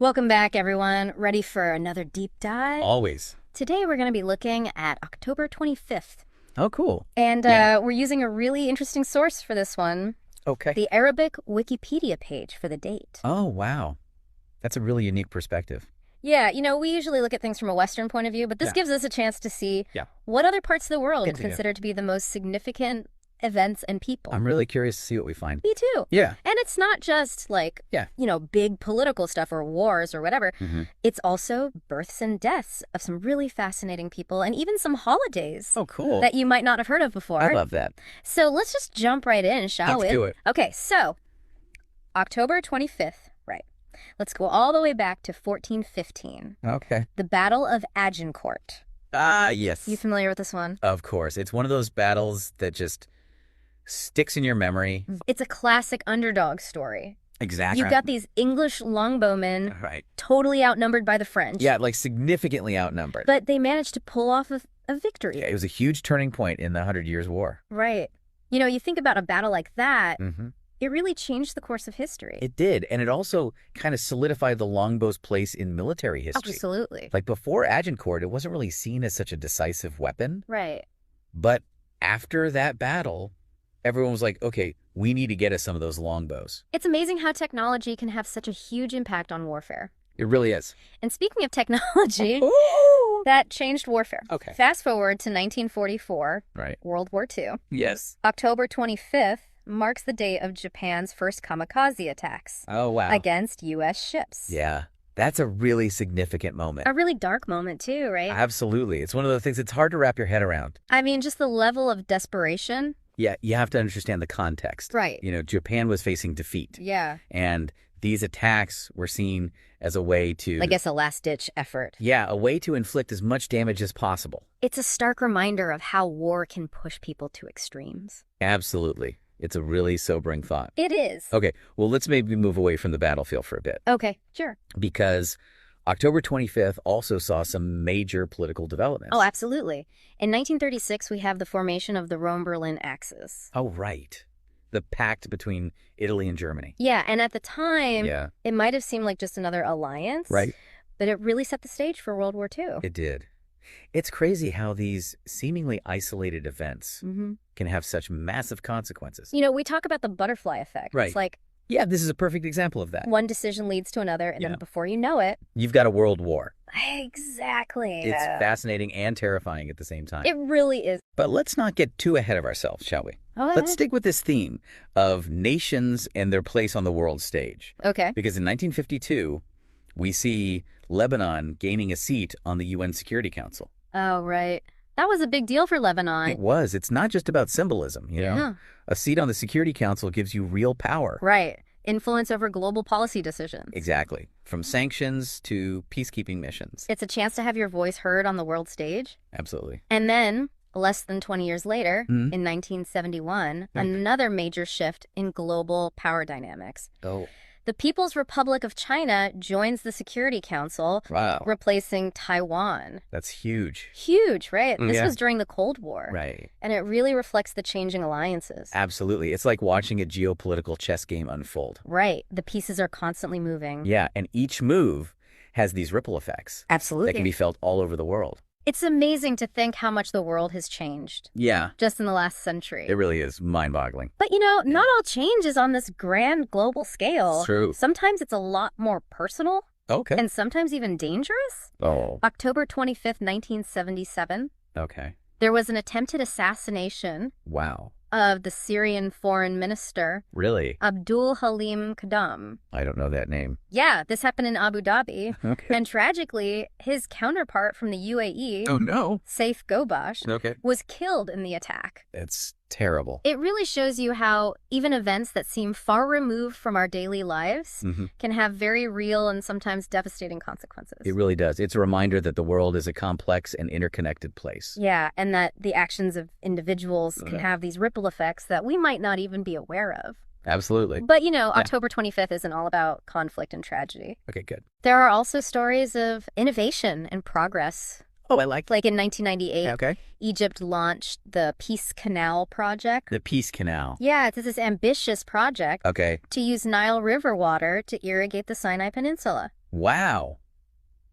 Welcome back, everyone. Ready for another deep dive? Always. Today, we're going to be looking at October 25th. Oh, cool. And Yeah. we're using a really interesting source for this one, Okay. the Arabic Wikipedia page for the date. Oh, wow. That's a really unique perspective. Yeah, we usually look at things from a Western point of view, but this Yeah. gives us a chance to see Yeah. what other parts of the world Good to know. consider to be the most significant events and people. I'm really curious to see what we find. Me too. Yeah. And it's not just like, Yeah. big political stuff or wars or whatever. Mhm. It's also births and deaths of some really fascinating people and even some holidays Oh, cool. that you might not have heard of before. I love that. So let's just jump right in, shall we? Let's do it. Okay, so October 25th, right. Let's go all the way back to 1415. Okay. The Battle of Agincourt. Ah, yes. You familiar with this one? Of course. It's one of those battles that just sticks in your memory. It's a classic underdog story. Exactly. You've got these English longbowmen Right. totally outnumbered by the French. Yeah, like significantly outnumbered. But they managed to pull off a victory. Yeah, it was a huge turning point in the 100 Years' War. Right. You think about a battle like that, Mm-hmm. it really changed the course of history. It did. And it also kind of solidified the longbow's place in military history. Absolutely. Like before Agincourt, it wasn't really seen as such a decisive weapon. Right. But after that battle, everyone was like, okay, we need to get us some of those longbows. It's amazing how technology can have such a huge impact on warfare. It really is. And speaking of technology, Ooh. that changed warfare. Okay. Fast forward to 1944, Right. World War II. Yes. October 25th marks the date of Japan's first kamikaze attacks Oh, wow. against U.S. ships. Yeah. That's a really significant moment. A really dark moment, too, right? Absolutely. It's one of the things it's hard to wrap your head around. I mean, just the level of desperation. Yeah, you have to understand the context. Right. Japan was facing defeat. Yeah. And these attacks were seen as a way to... I guess a last-ditch effort. Yeah, a way to inflict as much damage as possible. It's a stark reminder of how war can push people to extremes. Absolutely. It's a really sobering thought. It is. Okay, well, let's maybe move away from the battlefield for a bit, Okay, sure. because October 25th also saw some major political developments. Oh, absolutely. In 1936, we have the formation of the Rome-Berlin Axis. Oh, right. The pact between Italy and Germany. Yeah, and at the time, Yeah, it might have seemed like just another alliance. right? But it really set the stage for World War II. It did. It's crazy how these seemingly isolated events can have such massive consequences. We talk about the butterfly effect. Right. It's like Yeah, this is a perfect example of that. one decision leads to another, and Yeah. then before you know it... You've got a world war. Exactly. It's fascinating and terrifying at the same time. It really is. But let's not get too ahead of ourselves, shall we? Oh, Let's stick with this theme of nations and their place on the world stage. okay. Because in 1952, we see Lebanon gaining a seat on the UN Security Council. Oh, right. That was a big deal for Lebanon. It was. It's not just about symbolism, Yeah. A seat on the Security Council gives you real power. Right. Influence over global policy decisions. Exactly. From sanctions to peacekeeping missions. It's a chance to have your voice heard on the world stage. Absolutely. And then, less than 20 years later, Mhm. in 1971, Right. another major shift in global power dynamics. Oh, The People's Republic of China joins the Security Council, wow. replacing Taiwan. That's huge. Huge, right? This Yeah. was during the Cold War. Right. And it really reflects the changing alliances. Absolutely. It's like watching a geopolitical chess game unfold. Right. The pieces are constantly moving. Yeah, and each move has these ripple effects Absolutely. that can be felt all over the world. It's amazing to think how much the world has changed Yeah, just in the last century. it really is mind-boggling. But not all change is on this grand global scale. It's true. Sometimes it's a lot more personal Okay. and sometimes even dangerous. Oh, October 25th, 1977, okay. there was an attempted assassination Wow. of the Syrian foreign minister, Really? Abdul Halim Qadam. I don't know that name. Yeah, this happened in Abu Dhabi. Okay. And tragically, his counterpart from the UAE, Oh, no. Saif Gobash, Okay. was killed in the attack. It's terrible. It really shows you how even events that seem far removed from our daily lives Mhm. can have very real and sometimes devastating consequences. It really does. It's a reminder that the world is a complex and interconnected place. Yeah, and that the actions of individuals can Yeah. have these ripple effects that we might not even be aware of. Absolutely. But, October 25th isn't all about conflict and tragedy. Okay, good. There are also stories of innovation and progress. Oh, I like Like in 1998, Okay. Egypt launched the Peace Canal project. The Peace Canal. Yeah, it's this ambitious project Okay. to use Nile River water to irrigate the Sinai Peninsula. Wow.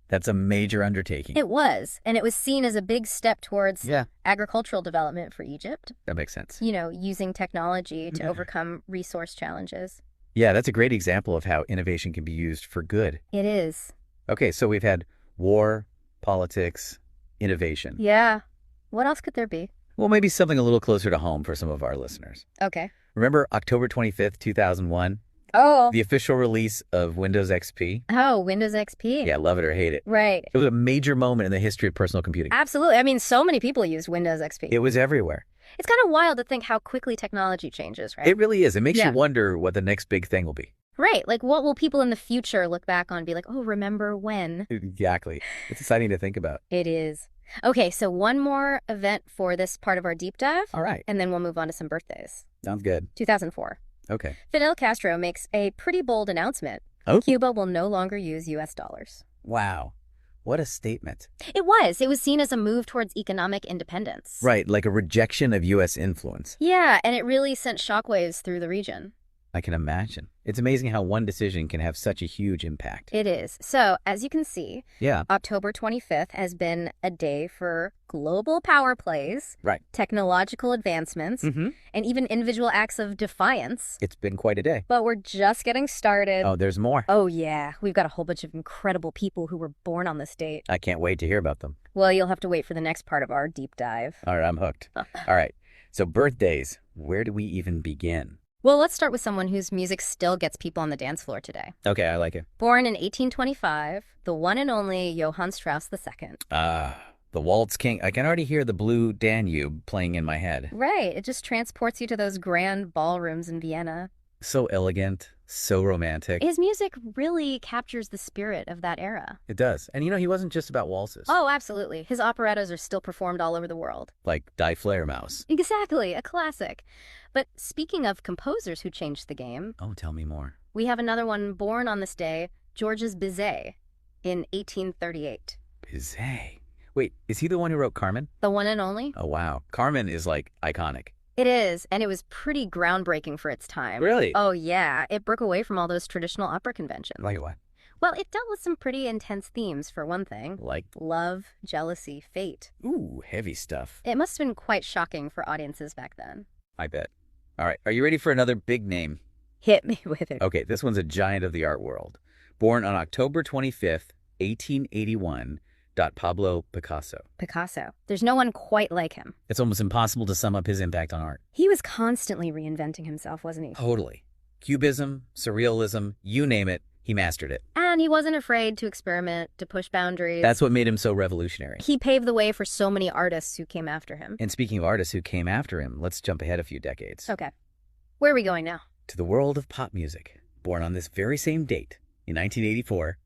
That's a major undertaking. It was, and it was seen as a big step towards Yeah, agricultural development for Egypt, that makes sense. using technology to overcome resource challenges. Yeah, that's a great example of how innovation can be used for good. It is. Okay, so we've had war, politics, innovation. Yeah. What else could there be? Well, maybe something a little closer to home for some of our listeners. Okay. Remember October 25th, 2001? Oh. The official release of Windows XP? Oh, Windows XP. Yeah, love it or hate it. Right. It was a major moment in the history of personal computing. Absolutely. I mean, so many people used Windows XP. It was everywhere. It's kind of wild to think how quickly technology changes, right? It really is. It makes Yeah. you wonder what the next big thing will be. Right. Like, what will people in the future look back on and be like, oh, remember when? Exactly. It's exciting to think about. It is. Okay, so one more event for this part of our deep dive, All right. and then we'll move on to some birthdays. Sounds good. 2004. Okay. Fidel Castro makes a pretty bold announcement. Oh. Cuba will no longer use U.S. dollars. Wow. What a statement. It was. It was seen as a move towards economic independence. Right, like a rejection of U.S. influence. Yeah, and it really sent shockwaves through the region. I can imagine. It's amazing how one decision can have such a huge impact. It is. So, as you can see, Yeah. October 25th has been a day for global power plays, Right. technological advancements, Mm-hmm. and even individual acts of defiance. It's been quite a day. But we're just getting started. Oh, there's more. Oh, yeah. We've got a whole bunch of incredible people who were born on this date. I can't wait to hear about them. Well, you'll have to wait for the next part of our deep dive. All right, I'm hooked. All right. So birthdays, where do we even begin? Well, let's start with someone whose music still gets people on the dance floor today. Okay, I like it. Born in 1825, the one and only Johann Strauss II. The Waltz King. I can already hear the Blue Danube playing in my head. Right. It just transports you to those grand ballrooms in Vienna. So elegant, so romantic. His music really captures the spirit of that era. It does. And he wasn't just about waltzes. Oh, absolutely. His operettas are still performed all over the world. Like Die Fledermaus. Exactly, a classic. But speaking of composers who changed the game, Oh, tell me more. we have another one born on this day, Georges Bizet, in 1838. Bizet. Wait, is he the one who wrote Carmen? The one and only? Oh, wow. Carmen is like iconic. It is, and it was pretty groundbreaking for its time. Really? Oh, yeah. It broke away from all those traditional opera conventions. Like what? Well, it dealt with some pretty intense themes, for one thing. Like, Love, jealousy, fate. ooh, heavy stuff. It must have been quite shocking for audiences back then. I bet. All right, are you ready for another big name? Hit me with it. Okay, this one's a giant of the art world. Born on October 25th, 1881, Pablo Picasso. Picasso. There's no one quite like him. It's almost impossible to sum up his impact on art. He was constantly reinventing himself, wasn't he? Totally. Cubism, surrealism, you name it, he mastered it. And he wasn't afraid to experiment, to push boundaries. That's what made him so revolutionary. He paved the way for so many artists who came after him. And speaking of artists who came after him, let's jump ahead a few decades. Okay. Where are we going now? To the world of pop music. Born on this very same date, in 1984,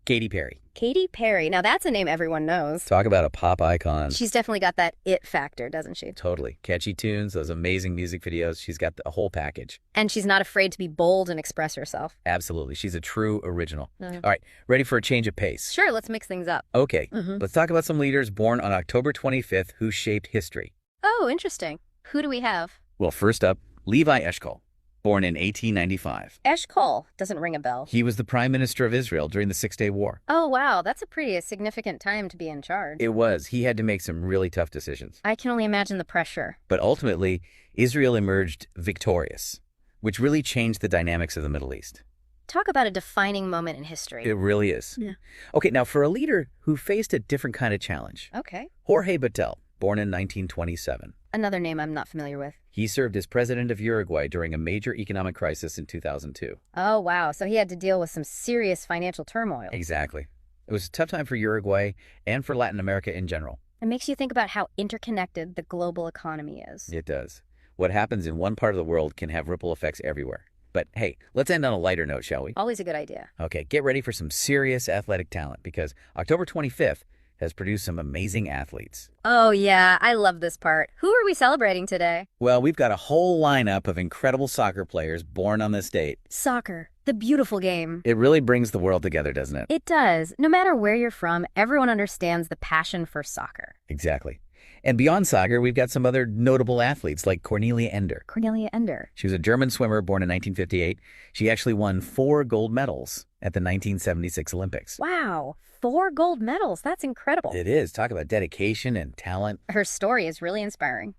Katy Perry. Katy Perry. Now that's a name everyone knows. Talk about a pop icon. She's definitely got that it factor, doesn't she? Totally. Catchy tunes, those amazing music videos. She's got a whole package. And she's not afraid to be bold and express herself. Absolutely. She's a true original. Mhm. All right, ready for a change of pace? Sure, let's mix things up. Okay, Mhm. let's talk about some leaders born on October 25th who shaped history. Oh, interesting. Who do we have? Well, first up, Levi Eshkol, born in 1895. Eshkol. Doesn't ring a bell. He was the prime minister of Israel during the Six-Day War. Oh, wow. That's a pretty significant time to be in charge. It was. He had to make some really tough decisions. I can only imagine the pressure. But ultimately, Israel emerged victorious, which really changed the dynamics of the Middle East. Talk about a defining moment in history. It really is. Yeah. Okay, now for a leader who faced a different kind of challenge, Okay. Jorge Batel, born in 1927. Another name I'm not familiar with. He served as president of Uruguay during a major economic crisis in 2002. Oh, wow. So he had to deal with some serious financial turmoil. Exactly. It was a tough time for Uruguay and for Latin America in general. It makes you think about how interconnected the global economy is. It does. What happens in one part of the world can have ripple effects everywhere. But hey, let's end on a lighter note, shall we? Always a good idea. Okay, get ready for some serious athletic talent because October 25th has produced some amazing athletes. Oh, yeah. I love this part. Who are we celebrating today? Well, we've got a whole lineup of incredible soccer players born on this date. Soccer. The beautiful game. It really brings the world together, doesn't it? It does. No matter where you're from, everyone understands the passion for soccer. Exactly. And beyond soccer, we've got some other notable athletes like Cornelia Ender. Cornelia Ender. She was a German swimmer born in 1958. She actually won 4 gold medals at the 1976 Olympics. Wow, 4 gold medals. That's incredible. It is. Talk about dedication and talent. Her story is really inspiring.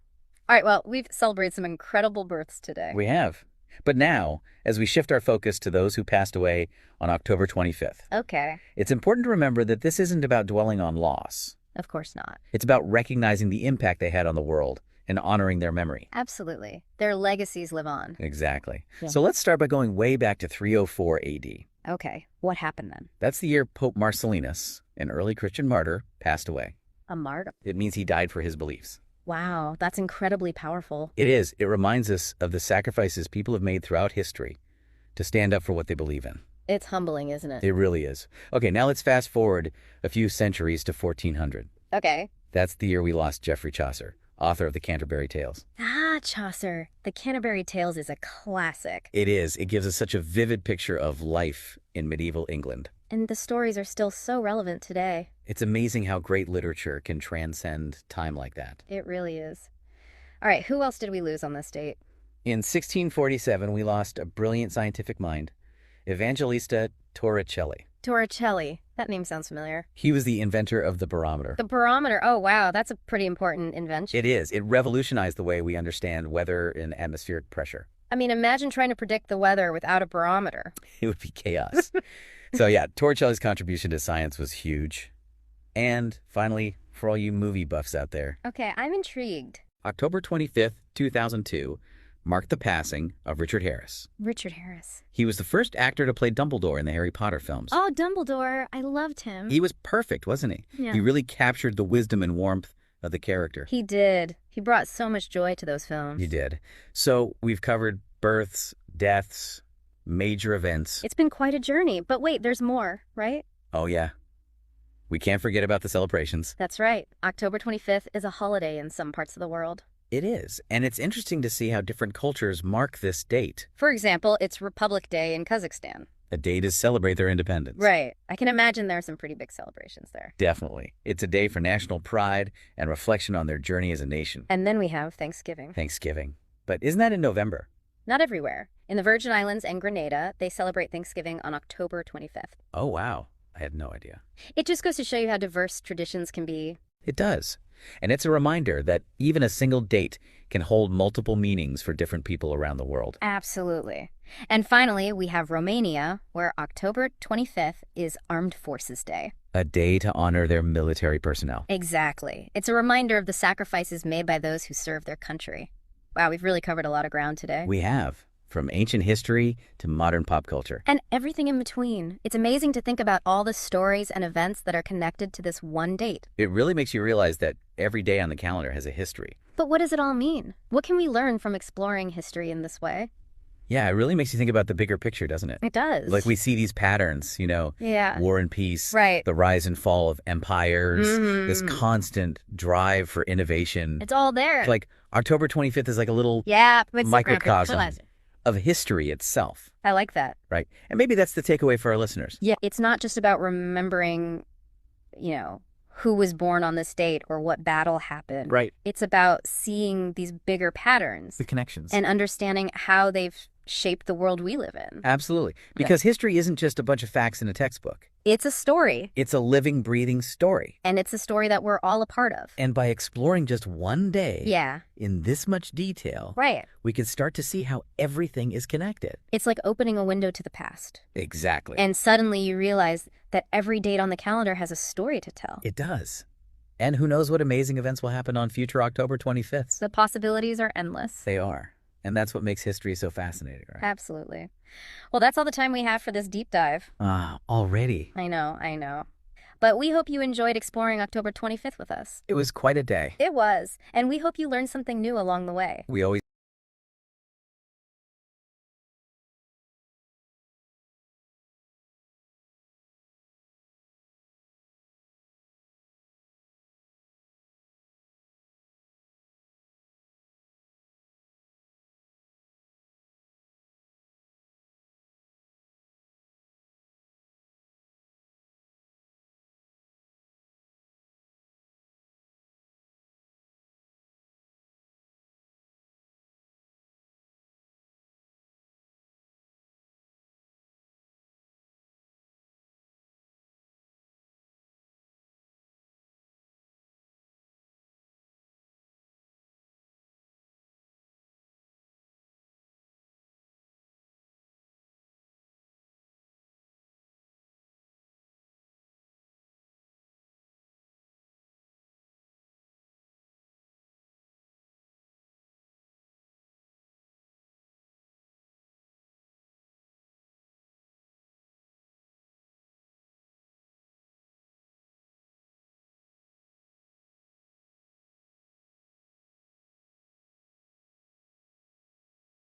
All right, well, we've celebrated some incredible births today. We have. But now, as we shift our focus to those who passed away on October 25th, Okay. it's important to remember that this isn't about dwelling on loss. Of course not. It's about recognizing the impact they had on the world and honoring their memory. Absolutely. Their legacies live on. Exactly. Yeah. So let's start by going way back to 304 AD. Okay, what happened then? That's the year Pope Marcellinus, an early Christian martyr, passed away. A martyr. It means he died for his beliefs. Wow, that's incredibly powerful. It is. It reminds us of the sacrifices people have made throughout history to stand up for what they believe in. It's humbling, isn't it? It really is. Okay, now let's fast forward a few centuries to 1400. Okay. That's the year we lost Geoffrey Chaucer, author of the Canterbury Tales. Ah, Chaucer. The Canterbury Tales is a classic. It is. It gives us such a vivid picture of life in medieval England. And the stories are still so relevant today. It's amazing how great literature can transcend time like that. It really is. All right, who else did we lose on this date? In 1647, we lost a brilliant scientific mind, Evangelista Torricelli. Torricelli. That name sounds familiar. He was the inventor of the barometer. The barometer. Oh, wow. That's a pretty important invention. It is. It revolutionized the way we understand weather and atmospheric pressure. I mean, imagine trying to predict the weather without a barometer. It would be chaos. So yeah, Torricelli's contribution to science was huge. And finally, for all you movie buffs out there, Okay, I'm intrigued. October 25th, 2002, marked the passing of Richard Harris. Richard Harris. He was the first actor to play Dumbledore in the Harry Potter films. Oh, Dumbledore. I loved him. He was perfect, wasn't he? Yeah. He really captured the wisdom and warmth of the character. He did. He brought so much joy to those films. He did. So we've covered births, deaths, major events. It's been quite a journey. But wait, there's more, right? Oh, yeah. We can't forget about the celebrations. That's right. October 25th is a holiday in some parts of the world. It is. And it's interesting to see how different cultures mark this date. For example, it's Republic Day in Kazakhstan. A day to celebrate their independence. Right. I can imagine there are some pretty big celebrations there. Definitely. It's a day for national pride and reflection on their journey as a nation. And then we have Thanksgiving. Thanksgiving. But isn't that in November? Not everywhere. In the Virgin Islands and Grenada, they celebrate Thanksgiving on October 25th. Oh, wow. I had no idea. It just goes to show you how diverse traditions can be. It does. And it's a reminder that even a single date can hold multiple meanings for different people around the world. Absolutely. And finally, we have Romania, where October 25th is Armed Forces Day. A day to honor their military personnel. Exactly. It's a reminder of the sacrifices made by those who serve their country. Wow, we've really covered a lot of ground today. We have. From ancient history to modern pop culture. And everything in between. It's amazing to think about all the stories and events that are connected to this one date. It really makes you realize that every day on the calendar has a history. But what does it all mean? What can we learn from exploring history in this way? Yeah, it really makes you think about the bigger picture, doesn't it? It does. Like we see these patterns, Yeah. war and peace, Right. the rise and fall of empires, this Mhm. constant drive for innovation. It's all there. Like October 25th is like a little Yeah. microcosm of history itself, I like that. right? And maybe that's the takeaway for our listeners. Yeah. It's not just about remembering, who was born on this date or what battle happened. Right. It's about seeing these bigger patterns The connections. and understanding how they've shaped the world we live in. Absolutely. Because history isn't just a bunch of facts in a textbook. It's a story, It's a living, breathing story. and it's a story that we're all a part of. And by exploring just one day Yeah, in this much detail, right. we can start to see how everything is connected. It's like opening a window to the past. Exactly. And suddenly you realize that every date on the calendar has a story to tell. It does. And who knows what amazing events will happen on future October 25th? The possibilities are endless. They are. And that's what makes history so fascinating, right? Absolutely. Well, that's all the time we have for this deep dive. Already. I know. But we hope you enjoyed exploring October 25th with us. It was quite a day. It was. And we hope you learned something new along the way. We always